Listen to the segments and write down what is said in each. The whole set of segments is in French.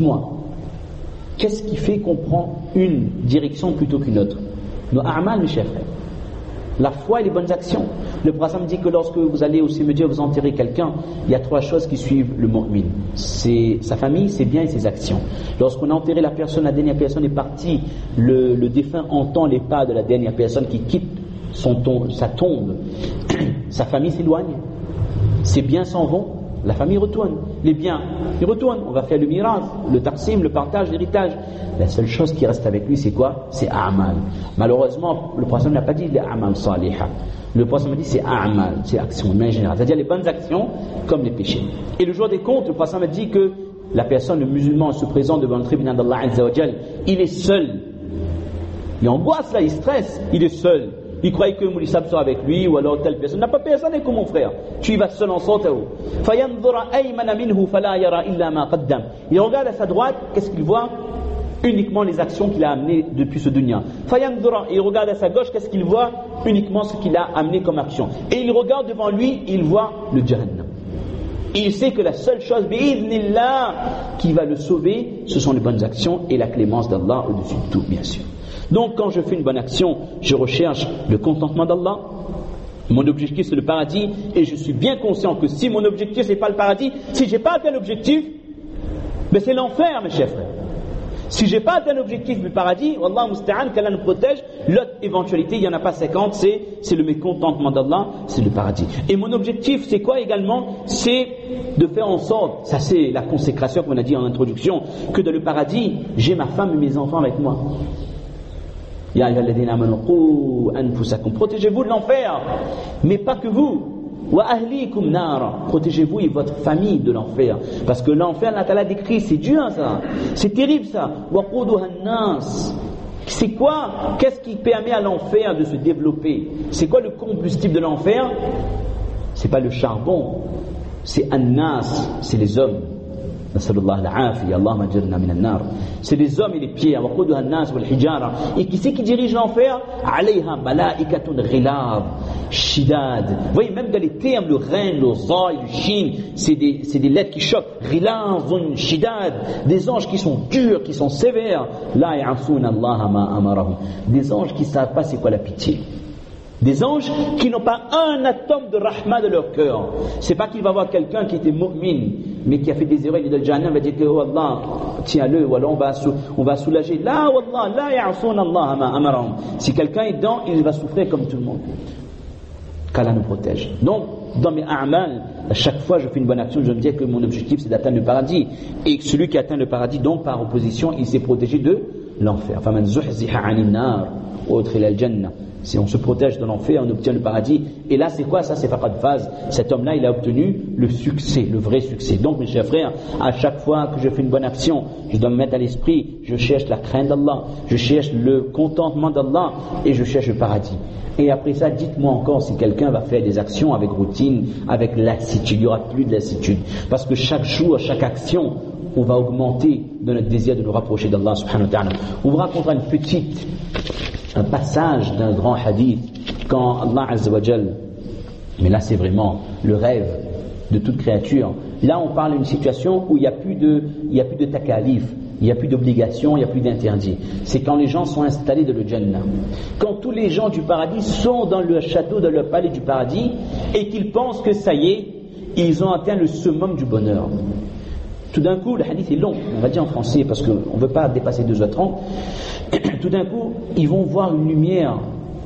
dites-moi, qu'est-ce qui fait qu'on prend une direction plutôt qu'une autre? Nos a'mal, mes chers frères. La foi et les bonnes actions. Le prophète dit que lorsque vous allez au cimetière, vous enterrez quelqu'un, il y a 3 choses qui suivent le mu'min. C'est sa famille, ses biens et ses actions. Lorsqu'on a enterré la personne, la dernière personne est partie, le défunt entend les pas de la dernière personne qui quitte sa tombe. Sa famille s'éloigne, ses biens s'en vont, la famille retourne, les biens ils retournent, on va faire le mirath, le taqsim, le partage, l'héritage. La seule chose qui reste avec lui c'est quoi? C'est a'mal. Malheureusement le prophète n'a pas dit les a'mal salihah, le prophète m'a dit c'est a'mal, c'est action, mais en général, c'est-à-dire les bonnes actions comme les péchés. Et le jour des comptes, le prophète m'a dit que la personne, le musulman se présente devant le tribunal d'Allah Azza wa Jal, il est seul, il angoisse là, il stresse, il est seul. Il croyait que Moulissab sera avec lui, ou alors telle personne. N'a pas personne comme mon frère. Tu y vas seul en sortant. Il regarde à sa droite, qu'est-ce qu'il voit? Uniquement les actions qu'il a amenées depuis ce dunya. Il regarde à sa gauche, qu'est-ce qu'il voit? Uniquement ce qu'il a amené comme action. Et il regarde devant lui, il voit le Jahannam. Et il sait que la seule chose, bi'idhnillah, qui va le sauver, ce sont les bonnes actions et la clémence d'Allah au-dessus de tout, bien sûr. Donc quand je fais une bonne action, je recherche le contentement d'Allah. Mon objectif c'est le paradis, et je suis bien conscient que si mon objectif c'est pas le paradis, si j'ai pas atteint l'objectif, ben c'est l'enfer, mes chers frères. Si j'ai pas atteint l'objectif du paradis, Wallah musta'an, qu'Allah nous protège, l'autre éventualité, il n'y en a pas 50, c'est le mécontentement d'Allah, c'est le paradis. Et mon objectif c'est quoi également? C'est de faire en sorte, ça c'est la consécration qu'on a dit en introduction, que dans le paradis, j'ai ma femme et mes enfants avec moi. Ya ayyuhalladhina amanu qu anfusakum, protégez-vous de l'enfer, mais pas que vous. Wa ahlikum nara, protégez-vous et votre famille de l'enfer, parce que l'enfer, Allah Ta'ala décrit, c'est dur ça, c'est terrible ça. Wa quduha an-nas, c'est quoi? Qu'est-ce qui permet à l'enfer de se développer? C'est quoi le combustible de l'enfer? C'est pas le charbon, c'est an-nas, c'est les hommes. C'est les hommes et les pierres. Et qui c'est qui dirige l'enfer? Vous voyez, même dans les termes, le rein, le za et le shin, c'est des lettres qui choquent. Des anges qui sont durs, qui sont sévères. Des anges qui ne savent pas c'est quoi la pitié. Des anges qui n'ont pas un atome de rahma de leur cœur. C'est pas qu'il va voir quelqu'un qui était mu'min, mais qui a fait des erreurs, il est dans le jahannam, va dire que oh Allah, tiens-le, ou alors on va soulager. Là, wallah, la ya'soun Allah ma amarahum. Si quelqu'un est dedans, il va souffrir comme tout le monde. Qu'Allah nous protège. Donc, dans mes a'mal, à chaque fois je fais une bonne action, je me dis que mon objectif c'est d'atteindre le paradis. Et celui qui atteint le paradis, donc par opposition, il s'est protégé de l'enfer. Faman zuhziha 'anil nar wa udkhila al-jannah. Si on se protège de l'enfer, on obtient le paradis. Et là, c'est quoi ça? C'est faqad faz. Cet homme-là, il a obtenu le succès, le vrai succès. Donc, mes chers frères, à chaque fois que je fais une bonne action, je dois me mettre à l'esprit, je cherche la crainte d'Allah, je cherche le contentement d'Allah et je cherche le paradis. Et après ça, dites-moi encore si quelqu'un va faire des actions avec routine, avec lassitude. Il n'y aura plus de lassitude. Parce que chaque jour, chaque action, on va augmenter dans notre désir de nous rapprocher d'Allah subhanahu wa ta'ala. On vous racontera un passage d'un grand hadith quand Allah Azza wa Jal, mais là c'est vraiment le rêve de toute créature. Là on parle d'une situation où il n'y a plus de takalif, il n'y a plus d'obligation, il n'y a plus d'interdit. C'est quand les gens sont installés dans le Jannah. Quand tous les gens du paradis sont dans le château, dans le palais du paradis, et qu'ils pensent que ça y est, ils ont atteint le summum du bonheur. Tout d'un coup, le hadith est long, on va dire en français parce qu'on ne veut pas dépasser 2h30. Tout d'un coup, ils vont voir une lumière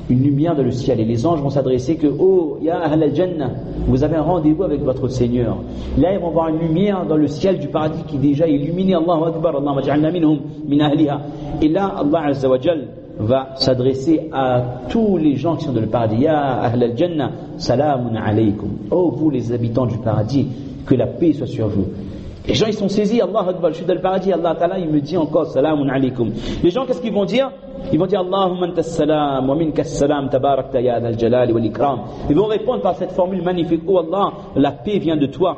dans le ciel, et les anges vont s'adresser que oh, ya ahl al-jannah, vous avez un rendez-vous avec votre Seigneur. Là, ils vont voir une lumière dans le ciel du paradis qui est déjà illuminée. Allahu Akbar, Allahumma ja'alna minhum min ahliha. Et là, Allah Azza wa Jal va s'adresser à tous les gens qui sont dans le paradis. Ya ahl al-jannah, salamun alaykum. Oh, vous les habitants du paradis, que la paix soit sur vous. Les gens ils sont saisis, Allah Akbar, je suis dans le paradis, Allah Ta'ala il me dit encore salamun alaykum. Les gens qu'est-ce qu'ils vont dire? Ils vont dire Allahumma anta salam wa minka salam tabarakta ya al jalali wal ikram. Ils vont répondre par cette formule magnifique: oh Allah, la paix vient de toi.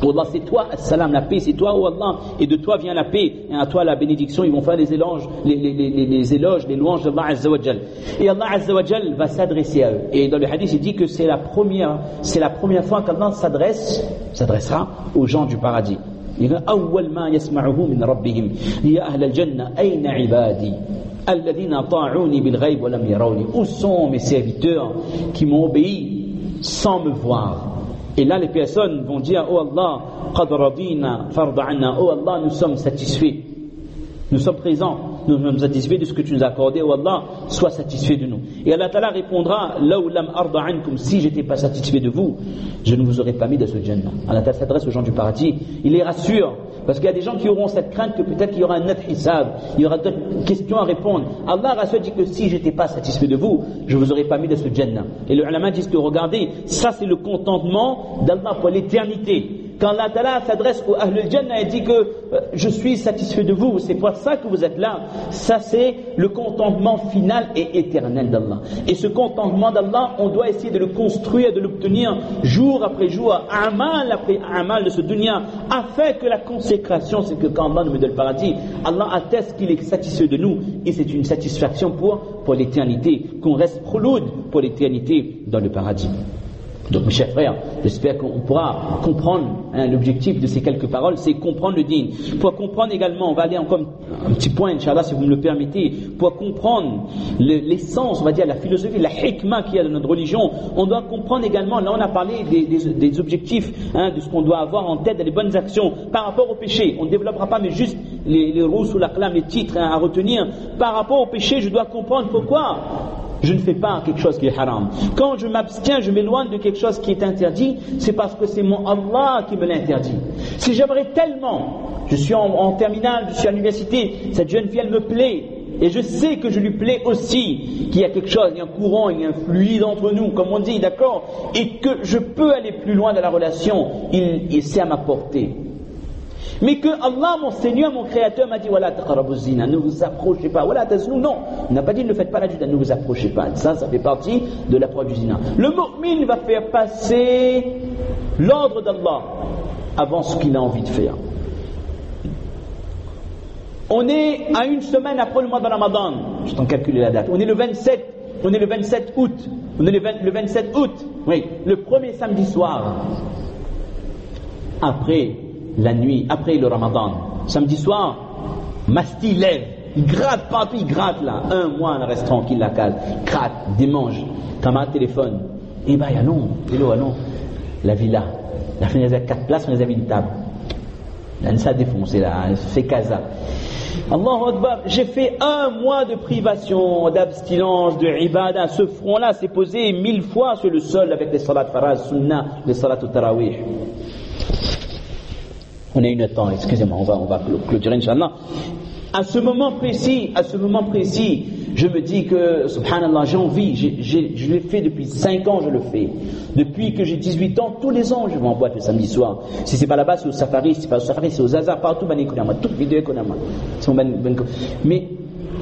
Oh Allah, c'est toi, salam, la paix, c'est toi, oh Allah, et de toi vient la paix, et à toi la bénédiction. Ils vont faire les éloges, les éloges, les louanges d'Allah Azza wa Jal. Et Allah Azza wa Jal va s'adresser à eux. Et dans le hadith, il dit que c'est la première fois qu'Allah s'adressera aux gens du paradis. أول ما يسمعه من ربهم يا أهل الجنة أين عبادي الذين أطاعوني بالغيب ولم يروني. Où sont mes serviteurs qui m'ont obéi sans me voir? Et là les personnes vont dire oh Allah qad radina farda anna, oh Allah nous sommes satisfaits, nous sommes présents, nous sommes satisfaits de ce que tu nous as accordé, oh Allah sois satisfait de nous. Et Allah Ta'ala répondra law lam arda ankum, si j'étais pas satisfait de vous je ne vous aurais pas mis dans ce Jannah. Allah Ta'ala s'adresse aux gens du paradis, il les rassure. Parce qu'il y a des gens qui auront cette crainte que peut-être qu'il y aura un autre hisab, il y aura d'autres questions à répondre. Allah rassure, dit que si j'étais pas satisfait de vous, je vous aurais pas mis dans ce Jannah. Et le ulama dit que regardez, ça c'est le contentement d'Allah pour l'éternité. Quand Allah Ta'ala s'adresse au Ahlul Jannah et dit que je suis satisfait de vous, c'est pour ça que vous êtes là, ça c'est le contentement final et éternel d'Allah. Et ce contentement d'Allah, on doit essayer de le construire, de l'obtenir jour après jour, amal après amal de ce dunya, afin que la consécration, c'est que quand Allah nous met dans le paradis, Allah atteste qu'il est satisfait de nous, et c'est une satisfaction pour l'éternité, qu'on reste khouloud pour l'éternité dans le paradis. Donc mes chers frères, j'espère qu'on pourra comprendre l'objectif de ces quelques paroles, c'est comprendre le dîn. Pour comprendre également, on va aller encore un petit point, Inch'Allah, si vous me le permettez, pour comprendre l'essence, on va dire la philosophie, la hikmah qu'il y a dans notre religion, on doit comprendre également, là on a parlé des objectifs, de ce qu'on doit avoir en tête, des bonnes actions, par rapport au péché. On ne développera pas, mais juste les rousses ou l'aqlam, les titres à retenir. Par rapport au péché, je dois comprendre pourquoi je ne fais pas quelque chose qui est haram. Quand je m'abstiens, je m'éloigne de quelque chose qui est interdit, c'est parce que c'est mon Allah qui me l'interdit. Si j'aimerais tellement, je suis en terminale, je suis à l'université, cette jeune fille elle me plaît, et je sais que je lui plais aussi, qu'il y a quelque chose, il y a un courant, il y a un fluide entre nous, comme on dit, d'accord, et que je peux aller plus loin dans la relation, il c'est à ma portée. Mais que Allah, mon Seigneur, mon Créateur m'a dit voilà taqrabu zina, ne vous approchez pas, voilà taznou, non, il n'a pas dit ne faites pas la juda, ne vous approchez pas. Ça fait partie de l'approche du zina. Le mu'min va faire passer l'ordre d'Allah avant ce qu'il a envie de faire. On est à une semaine après le mois de Ramadan, je t'en calculer la date, on est le 27 août, le 27 août, oui, le premier samedi soir, après la nuit, après le Ramadan, samedi soir, Masti lève, il gratte partout, il gratte là, un mois on reste tranquille la case, gratte, démange, camarade téléphone, et bah allons, la villa, la fenêtre à 4 places, on les a mis une table, là ça défonce, là, c'est casa. Allahu Akbar, j'ai fait un mois de privation, d'abstinence, de ibadah, ce front-là s'est posé 1000 fois sur le sol avec les salat faraz, sunnah, les salat tarawih. On a une temps, excusez-moi, on va clôturer Inch'Allah. À ce moment précis, je me dis que, subhanallah, j'ai envie, je l'ai fait depuis 5 ans, je le fais. Depuis que j'ai 18 ans, tous les ans, je vais en boîte le samedi soir. Si c'est pas là-bas, c'est au Safari, si c'est pas au Safari, c'est au Zaza, partout, toute vidéo Konama. Mais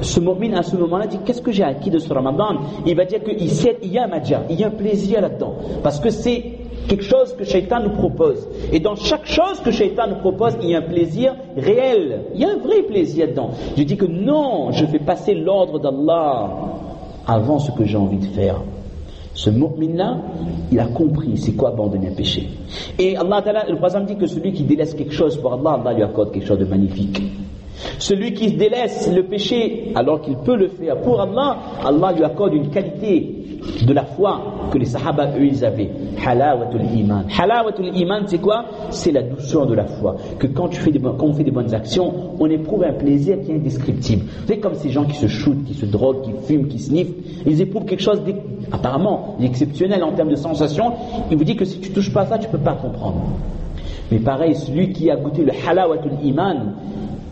ce mu'min à ce moment-là dit qu'est-ce que j'ai acquis de ce Ramadan? Il va dire qu'il y a madja, il y a un plaisir là-dedans. Parce que c'est quelque chose que Shaitan nous propose. Et dans chaque chose que Shaitan nous propose, il y a un plaisir réel. Il y a un vrai plaisir dedans. Je dis que non, je fais passer l'ordre d'Allah avant ce que j'ai envie de faire. Ce mu'min-là, il a compris c'est quoi abandonner un péché. Et Allah Ta'ala, le prophète dit que celui qui délaisse quelque chose pour Allah, Allah lui accorde quelque chose de magnifique. Celui qui délaisse le péché alors qu'il peut le faire pour Allah, Allah lui accorde une qualité de la foi que les sahaba eux ils avaient. Halawatul iman. Halawatul iman c'est quoi? C'est la douceur de la foi. Que quand on fait des bonnes actions, on éprouve un plaisir qui est indescriptible. Vous savez comme ces gens qui se shootent, qui se droguent, qui fument, qui sniffent, ils éprouvent quelque chose apparemment d'exceptionnel en termes de sensation. Il vous dit que si tu touches pas à ça, tu peux pas comprendre. Mais pareil, celui qui a goûté le halawatul iman,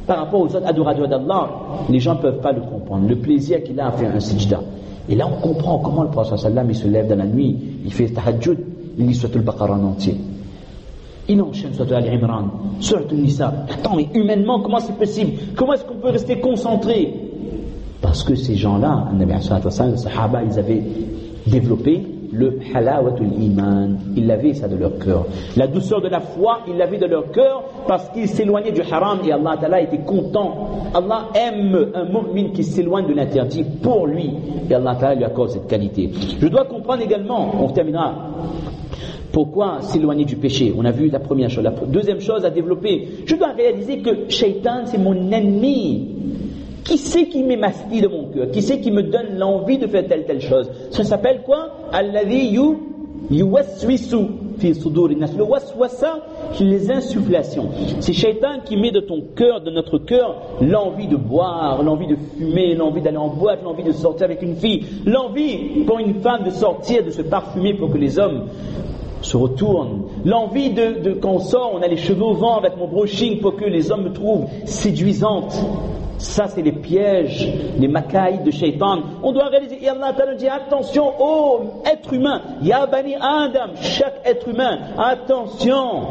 par rapport aux autres adorateurs d'Allah, les gens ne peuvent pas le comprendre. Le plaisir qu'il a à faire un sijda. Et là, on comprend comment le prophète sallam il se lève dans la nuit, il fait tahajjud, il lit Surat al-Baqarah en entier. Il enchaîne Surat al-Imran, Surat al-Nisa. Attends, mais humainement, comment c'est possible? Comment est-ce qu'on peut rester concentré? Parce que ces gens-là, les Sahaba, ils avaient développé le halawatul iman, ils l'avaient ça de leur cœur. La douceur de la foi, ils l'avaient de leur cœur parce qu'ils s'éloignaient du haram et Allah Ta'ala était content. Allah aime un mu'min qui s'éloigne de l'interdit pour lui et Allah Ta'ala lui accorde cette qualité. Je dois comprendre également, on terminera, Pourquoi s'éloigner du péché? On a vu la première chose. La deuxième chose à développer, je dois réaliser que Shaitan, c'est mon ennemi. Qui c'est qui m'émastit de mon cœur? Qui c'est qui me donne l'envie de faire telle chose? Ça s'appelle quoi? Alladhi yuwaswisu fi sudur an-nas. Le waswasa, les insufflations. C'est Shaitan qui met de ton cœur, de notre cœur, l'envie de boire, l'envie de fumer, l'envie d'aller en boîte, l'envie de sortir avec une fille, l'envie pour une femme de sortir, de se parfumer pour que les hommes se retournent, l'envie de quand on sort, on a les cheveux au vent avec mon brushing pour que les hommes me trouvent séduisante. Ça, c'est les pièges, les macailles de Shaitan. On doit réaliser, et Allah Ta'ala dit, attention, ô être humain, Ya Bani Adam, chaque être humain, attention,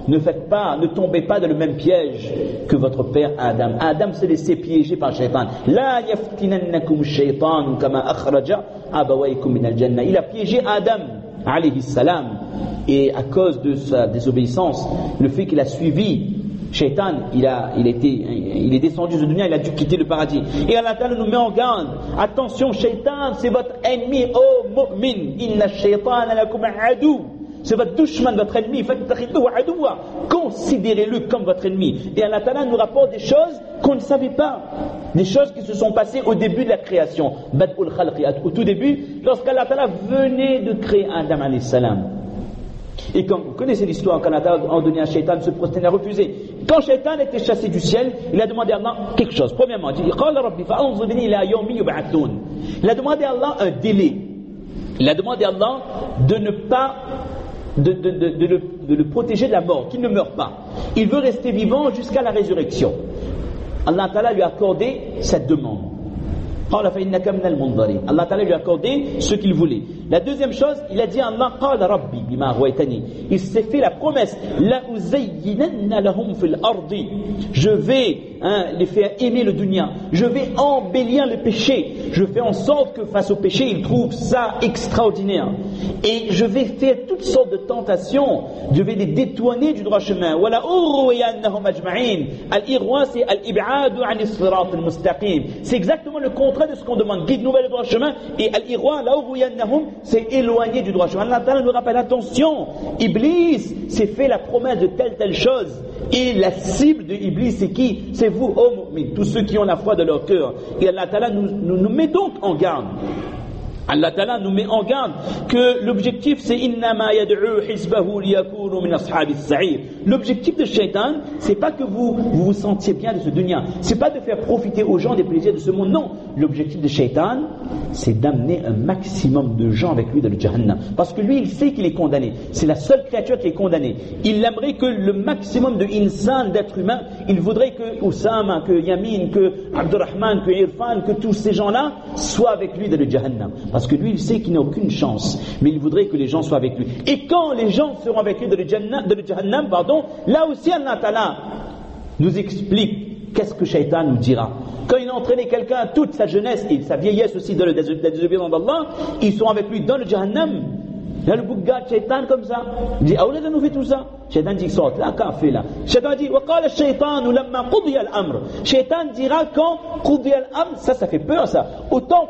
ne tombez pas dans le même piège que votre père Adam. Adam s'est laissé piéger par Shaitan. La yaftinannakum shaitan kama akhraja abawaykum min al-jannah. Il a piégé Adam, alayhi salam, et à cause de sa désobéissance, le fait qu'il a suivi Shaitan, il est descendu de dunya, il a dû quitter le paradis. Et Allah Ta'ala nous met en garde. Attention, Shaitan, c'est votre ennemi, oh mu'min. Inna shaytana lakum adu. C'est votre dushman, votre ennemi. Considérez-le comme votre ennemi. Et Allah Ta'ala nous rapporte des choses qu'on ne savait pas. Des choses qui se sont passées au début de la création. Bad'ul khalqi, au tout début, lorsqu'Allah Ta'ala venait de créer Adam alayhi salam. Et quand vous connaissez l'histoire, quand Allah a donné à Shaitan se prosterner, a refusé. Quand Shaitan était chassé du ciel, il a demandé à Allah quelque chose. Premièrement, il dit, il a demandé à Allah un délai. Il a demandé à Allah de ne pas de le protéger de la mort, qu'il ne meure pas. Il veut rester vivant jusqu'à la résurrection. Allah Ta'ala lui a accordé cette demande. Allah Ta'ala lui a accordé ce qu'il voulait. La deuxième chose, il a dit à Allah, Qala Rabbi bima aghwaytani. Il s'est fait la promesse, La uzayyinanna lahum fil ardi. Je vais les faire aimer le dunya. Je vais embellir le péché. Je fais en sorte que face au péché, ils trouvent ça extraordinaire. Et je vais faire toutes sortes de tentations. Je vais les détourner du droit chemin. Wala urwiyannahum ajma'in. Al-irwa, c'est al-ib'adu 'an as-sirat al-mustaqim. C'est exactement le contraire de ce qu'on demande. Guide-nous vers le droit chemin. Et al-irwa, la urwiyannahum, c'est éloigné du droit chemin. Allah Ta'ala nous rappelle, attention, Iblis s'est fait la promesse de telle chose. Et la cible de Iblis, c'est qui? C'est vous, ô mu'min, tous ceux qui ont la foi de leur cœur. Et Allah Ta'ala nous met donc en garde. Allah Ta'ala nous met en garde que l'objectif c'est innama yad'u hizbahu liyakunu min ashabis sa'ir. L'objectif de Shaitan, c'est pas que vous vous sentiez bien de ce dunya, c'est pas de faire profiter aux gens des plaisirs de ce monde, non. L'objectif de Shaitan, c'est d'amener un maximum de gens avec lui dans le Jahannam. Parce que lui, il sait qu'il est condamné. C'est la seule créature qui est condamnée. Il aimerait que le maximum de insan, d'êtres humains, il voudrait que Oussama, que Yamin, que Abdurrahman, que Irfan, que tous ces gens-là soient avec lui dans le Jahannam. Parce que lui, il sait qu'il n'a aucune chance, mais il voudrait que les gens soient avec lui. Et quand les gens seront avec lui dans le Jahannam, là aussi Allah Ta'ala nous explique qu'est-ce que Shaitan nous dira. Quand il a entraîné quelqu'un toute sa jeunesse et sa vieillesse aussi de la désobéissance d'Allah, ils sont avec lui dans le Jahannam. Là, le bouga de Shaitan comme ça, il dit, Aoulad nous fait tout ça. Shaitan dit, sort là, qu'a fait là. Shaitan dit, Waqala Shaitan lamma qudiya al-amr. Shaitan dira quand qudiya al-amr, ça fait peur ça. Autant